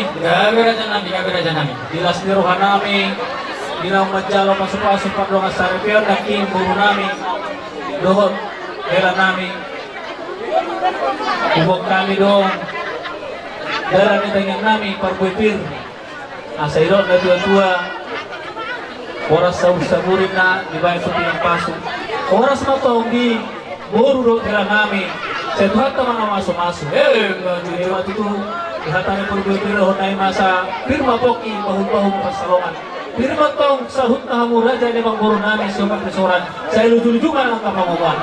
nami, gabi raja nami. Dilas ni roha nami, dilang majalo masuk-masuk padong asaripion, naking buru nami, dohon, hela nami, ubok kami dong, darah ni tanyang nami, parbuipir, asa irot na dua-dua, oras sa burin na, di ba ito pinagpasok, oras matong di, buru do hela nami, sa tuhat na mga maso-maso, hindi mati ito, ihatan ni parbuipir, honay masa, pirma poki, mahul-mahul pasalongan, pirma tong sahut na hamura, dyan limang buru nami, siyang pagkasoran, sa ilujulijuman ang kapanguban,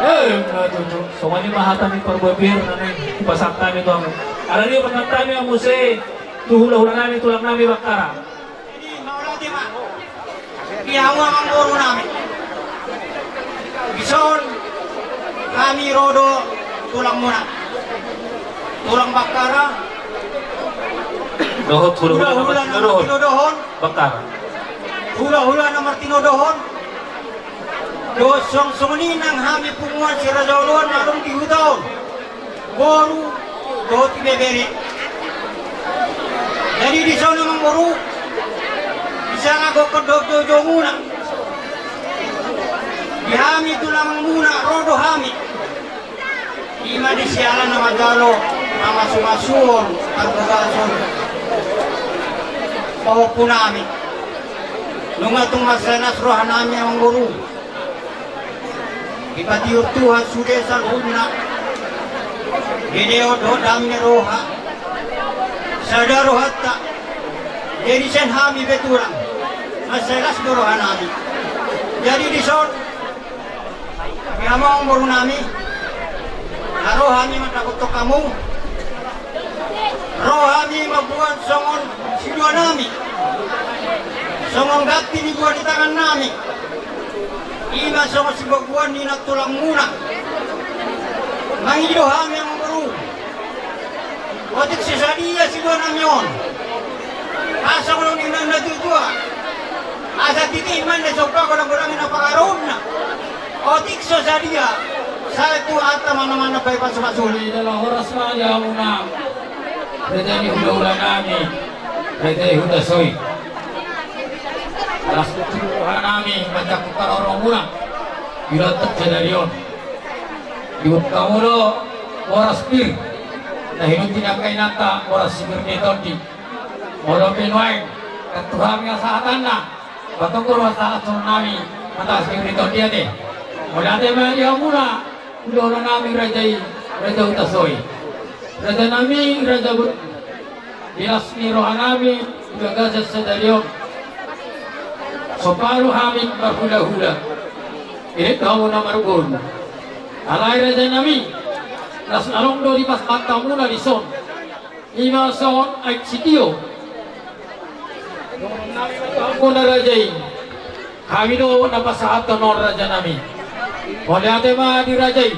so mani mahatan ni parbuipir, ipasak kami ito ang, alam niyo, pag kami ang musay, tuhula-hula namin, tulang namin bakara. Jadi, maulati ma, ihawang ang buru namin. Bison, kami rodo, tulang muna. Tulang bakara, Dohot, hula-hula naman hula-hula na tinudohon. martinodohon, Bakara. hula-hula na martinodohon. Dosong sumunin ang hami punguan si Raja Ulon na along dihutaon. Boru, dohot ibeberi. Jadi di sana namang boru, bisa nga kodog jojo muna. Di hami itu lamang muna, rodo hami. Ima di sialan na magalo, na masumasur, arbogason. Pawag po namin. Nung atong masanas rohan namin ang guru. Ipatiur Tuhan sudah salhuna. Video do dami roha. Sada rohatta. Jadi sen hami betulang. Masalas do rohan namin. Jadi di son. Kaya ang guru namin. Rohani matakot to kamu. Rohani mabuat songon sidua nami. Songon gati ni buat di tangan nami. Ima songon sibaguan ni natulang muna. Mangido hami ang guru. Otik si sadia sidua nami on. Asa ko nung inang natutua. Asa titiman na sopra ko lang kurangin na pangaroon na. Otik so sadia. Satu ata mana-mana baik pasuli. Dalam oras saja muna. Reda ni hula-hula nami. Reda huda soy. Alas tutuhan nami. Baca kukar orang muna. Bilatak jadarion. Diut kamu lo. Oras pir. Nahinun tinakai nata. Oras sibir netondi. Orang pinuain. Ketuhami asahatan na. Batong kurwa saat nami. Mata sibir netondi ade. Mula tema dia muna. Udah nami raja utasoy. Raja nami raja bilas ni rohan nami gagazat sadarion. Soparu hamid berhula-hula. Ini kamu nomor gol. Alai raja nami. Nas along do di pas mata muna di son. Ima son ay sitio. Kamu na rajai. Kami do napasahat non raja nami. Oleh atema dirajai,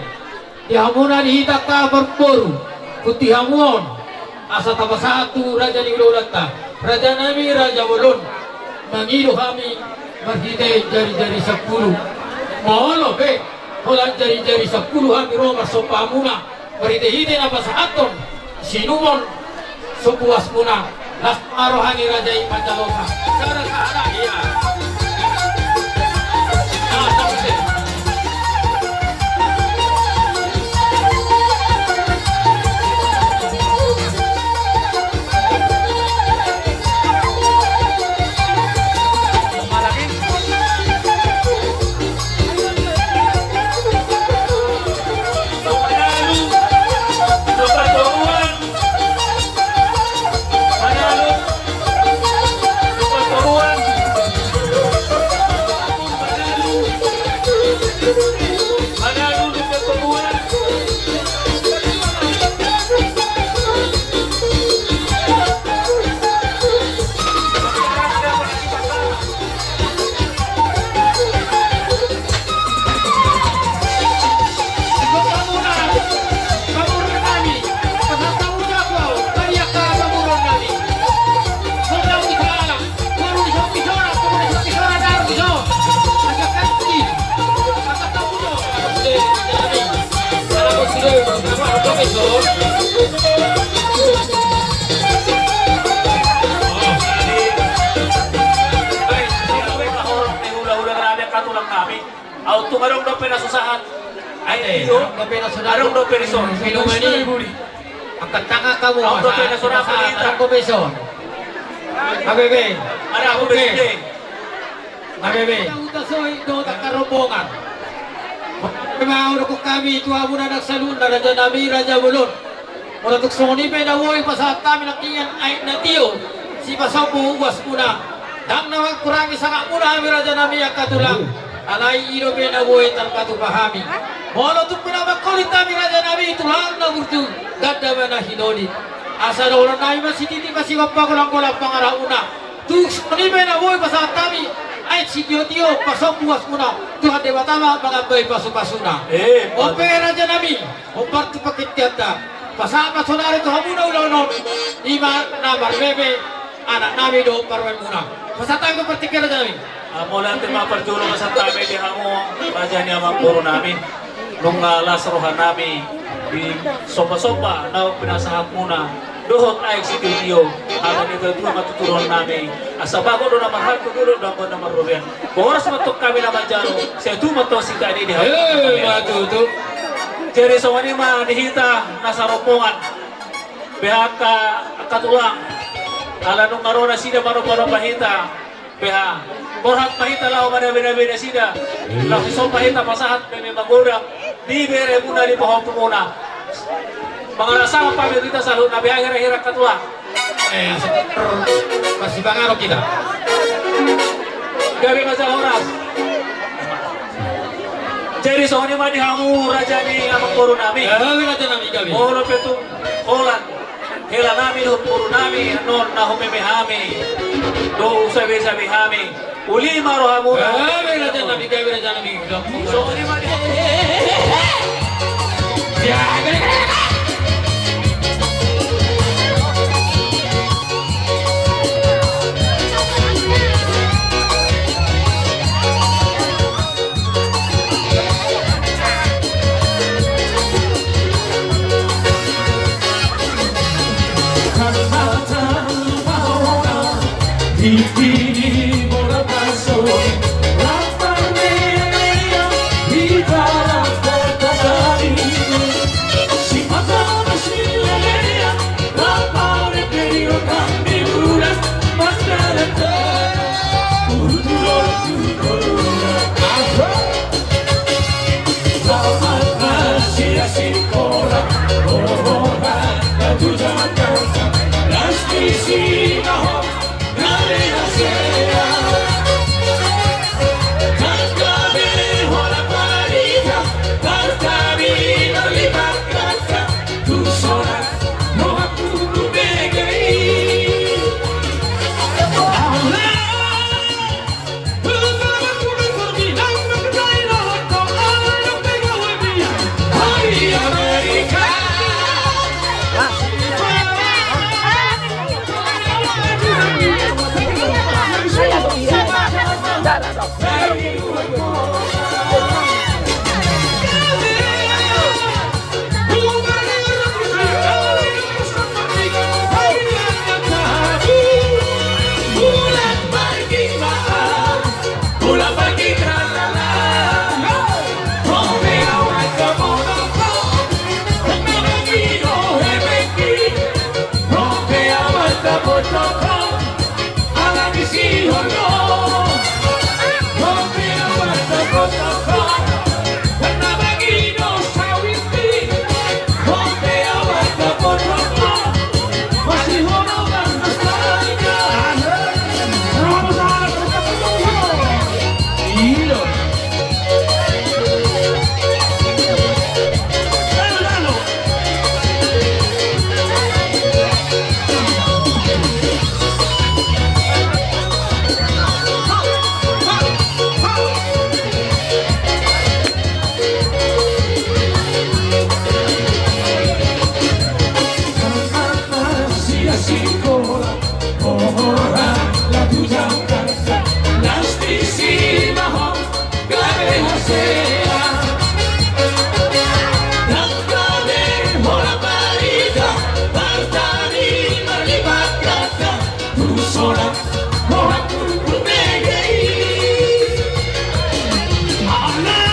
dihamuna dihitak ka berboru, putih hamuon, asa tapa satu raja di ulata, raja nami raja bolon, mangido kami berhidai jari-jari 10, mohon be, holan jari-jari 10 kami roma sopamuna, berhidai apa sahaton, sinumon, sepuas muna, las marohani raja imacaloka, sekarang ada iya. auto ngarong do penasusahan. Ay, Ay, arong do perison. Minumani. Angkat tangan kamu. Auto penasura kita. Ako beso. Abebe. Ada aku beside. Abebe. Utasoy do takarombongan. Mau ko kami itu abu na nagsalun na Raja Nami Raja Bulon. Mula tuksoni pe na woy pasat kami nakingan ay natiyo. Si pasapu uwas muna. Dang nawag kurangi sanga muna kami Raja Nami ang katulang. Alay iro pe na woy tanpa tu pahami. Mula tu pinamakulit kami Raja Nami tulang na burtu. Ganda ba na hinoni. Asa na ulan na ima si titi masiwapa ko lang pangarauna. Tuksoni pe na woy pasat kami. Ay si Tio pasok buas muna Tuhan Dewa Tama mga bay pasok-pasuna opera dyan namin opar tu pakit tiada pasama sonari tu hamuna ulang-ulang ima na barbebe anak namin do parwan muna pasatay ko partikel dyan namin Mula natin mapartulong sa tabi di hamo Raja niya magpuro namin nung lasrohan namin di sopa-sopa na pinasahak muna dohot ay si Tio akan itu dua matuturon namin asa bago doon na mahal ko dulu doon ko na marubian oras matok kami na manjaro siya tu matok si tadi di matutu jadi sawani mah dihita nasa rombongan pihak katulang ala nung marona sida maro-maro pahita pihak borhat pahita lao mana-bina sida lahi so pahita pasahat may magurang di bere muna di pohon muna mga nasama pamirita sa luna biya hira-hira katulang masih bangaro kita gabi masalah oras jadi soalnya mah dihamu raja ni amang puro nami Raja Nami kami Molo petung holan hela nami do puro nami non na humemehami do sabi hami uli maro hamu Raja Nami kami Raja Nami soalnya mah Di bola paso, la pandemia di dalam kota tadi. Si matana si lelea, la paure perio kami bulan masyarakat. Selamat masih sekolah, orang tu jangan kata, pasti si mahal. Allah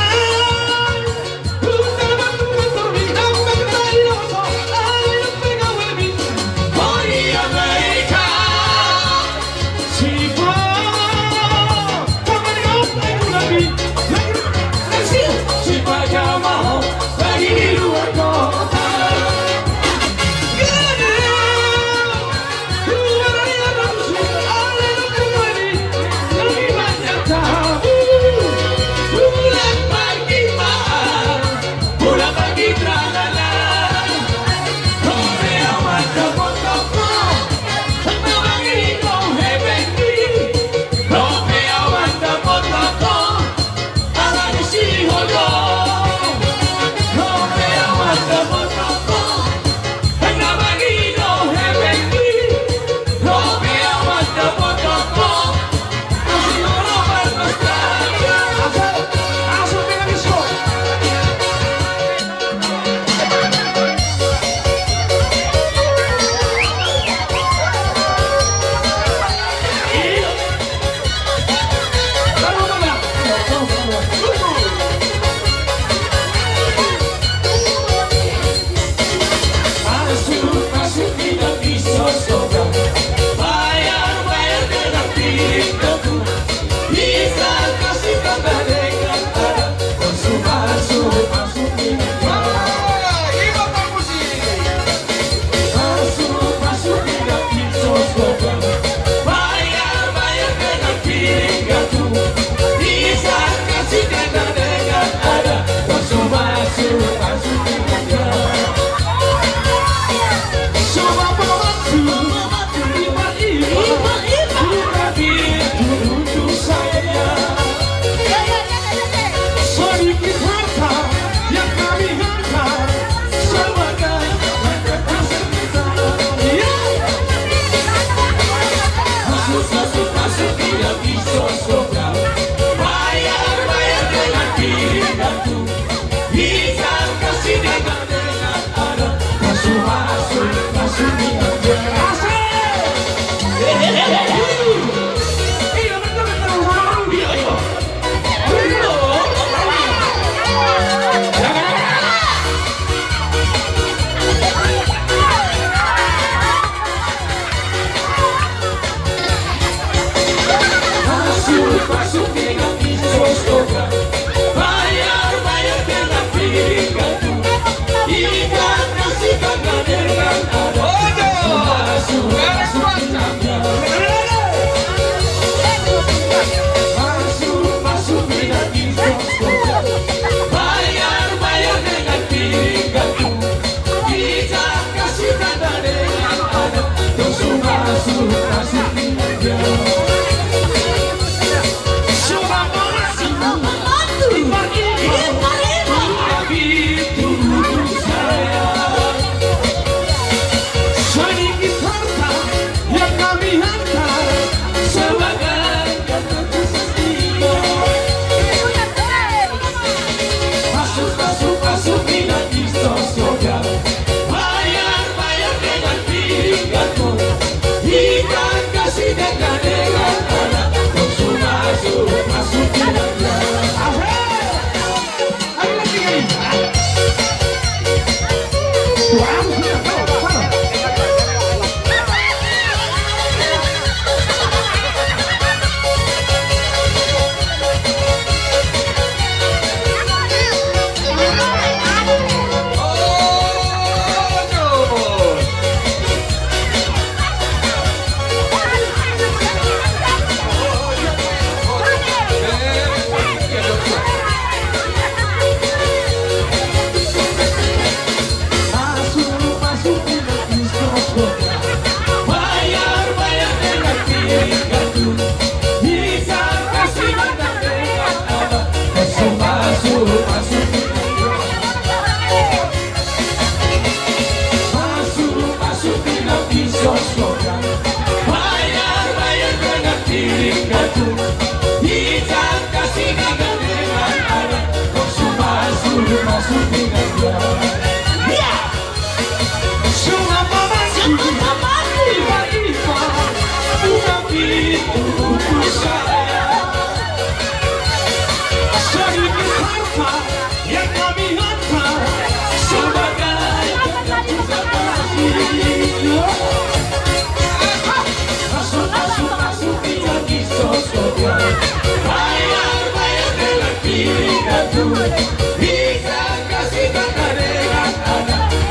Iya betul betul sama dia ya. Betul. Masuk dengan kisos program. Bayar dengan piring kartu. Ikan kasihkan dengan ada. Masuk dengan kisos program. Bayar dengan piring kartu. Ikan kasihkan dengan ada.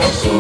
Masuk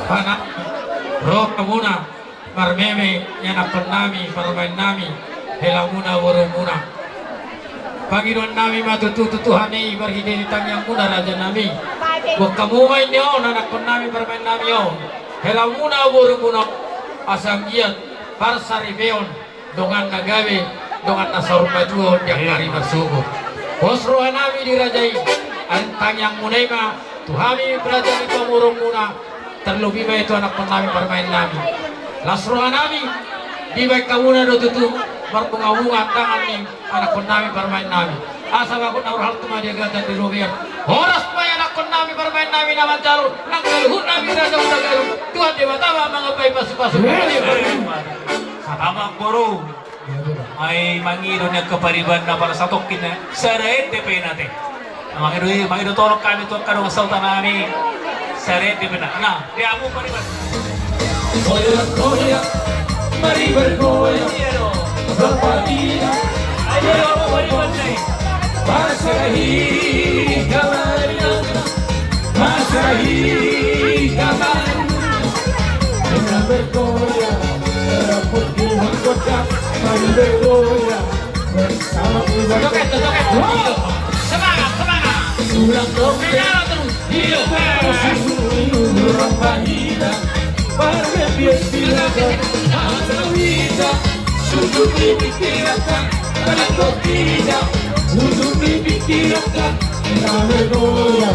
Anak roh muna marmeme yang akan nami parmain nami helamuna warumuna Panginoon nami matututuhani barhidini yang muna raja nami wag kamumay niyo anak ko nami parmain nami yo helamuna warumuna asang iyan para sa ribeon dongan nagawi dongan nasarumajuon yang hari masugo bosrohan nami dirajai antang yang munema tuhami beraja di pamurong muna terlebih baik itu anak penami bermain nami lasrohan nami di baik kamu na tutu berpengawungan tangan nih anak penami bermain nami asal aku naruh hal cuma dia gata di rubian horas pay anak penami bermain nami nama calon nang galuhur nami raja udah galuh Tuhan dewa tawa mengapai pasu-pasu Salamat guru ay mangiro niya kapariban na para sa tokin na saret DP natin mangiro tolong kami tuan karong sultan nami saret DP na di amo pariban Goya, goya, Maribel Goya, Rapadina, ayo pariban na Masarahi, Kamarina, Masarahi, Kamarina, Maribel Goya, Rapadina, Maribel Goya, bersama joget semangat Tulang dompet, hidup Rapadina, Maribel Goya, Masarahida, sujud dipikirkan, kalau tidak, sujud dipikirkan, Maribel Goya,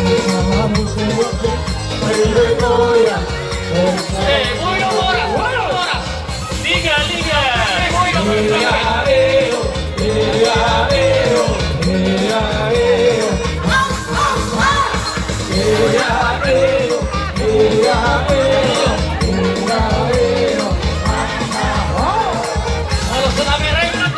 bersama musuh, Maribel Goya, liga kalau tsunami remnant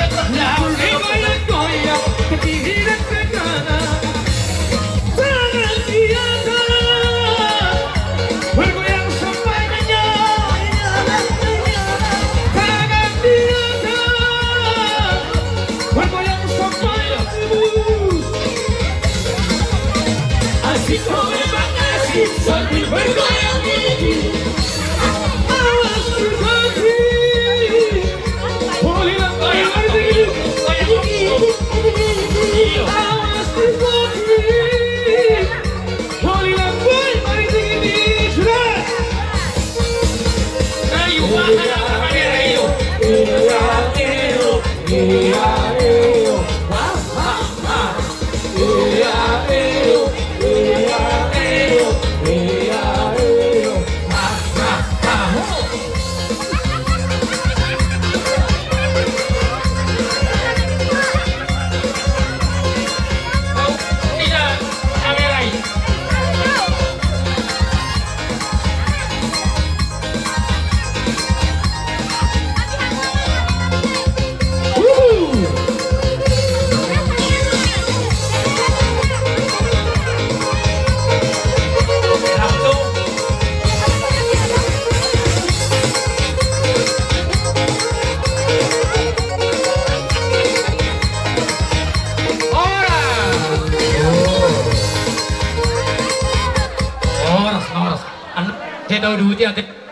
daw duty ate.